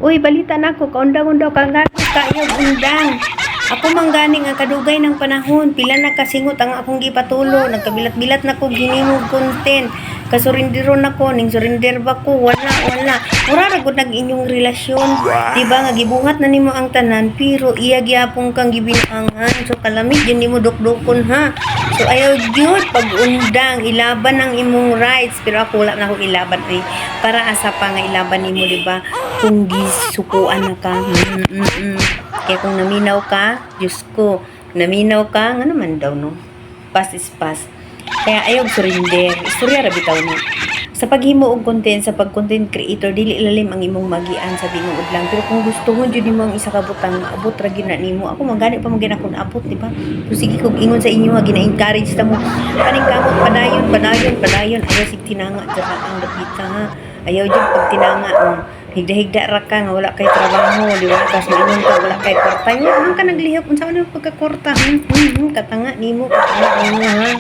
Uy, balita na ako, kaundang-undaw ka nga kayo undang. Ako mangganing ang kadugay ng panahon, pila na kasingot ang akong gipatulo, nagkabilat-bilat na ko ginimog content. Kasurindiro na ko, ning surinder ba ko, wala. Mura ra gud nag inyong relasyon. Diba nga gibuhat na nimo ang tanan, pero iya gyapon kang gibinangan. So kalamig yun nimo dukdukon ha. So ayaw gyud pag undang, ilaban ang imong rights, pero ako wala na ako ilaban ay para asa pa nga ilaban nimo, diba? Kung gisukuan na ka. Kaya kung naminaw ka, Diyos ko, naminaw ka, nga naman daw, no? Past is past. Kaya ayaw surrender. Istorya ra bitaw no. Sa paghimo og content, sa pag-content creator, dili ilalim ang imong magian sa tinuod lang. Pero kung gusto mo jud nimo ang isa ka butang, abot ra gyud na nimo. Ako magani pa magina kun abot, di ba? So sige kog ingon sa inyo nga gina-encourage ta mo. Kaning kamot padayon. Ayaw sig tinanga dyan ang dapita ha. Ayaw jud pag tinanga. Higda-higda ra ka nga wala kay trabaho, di ba? Tapos maingon ka wala kay kwarta. Nga ka naglihap unsa man pagka kwarta. Katanga nimo ha.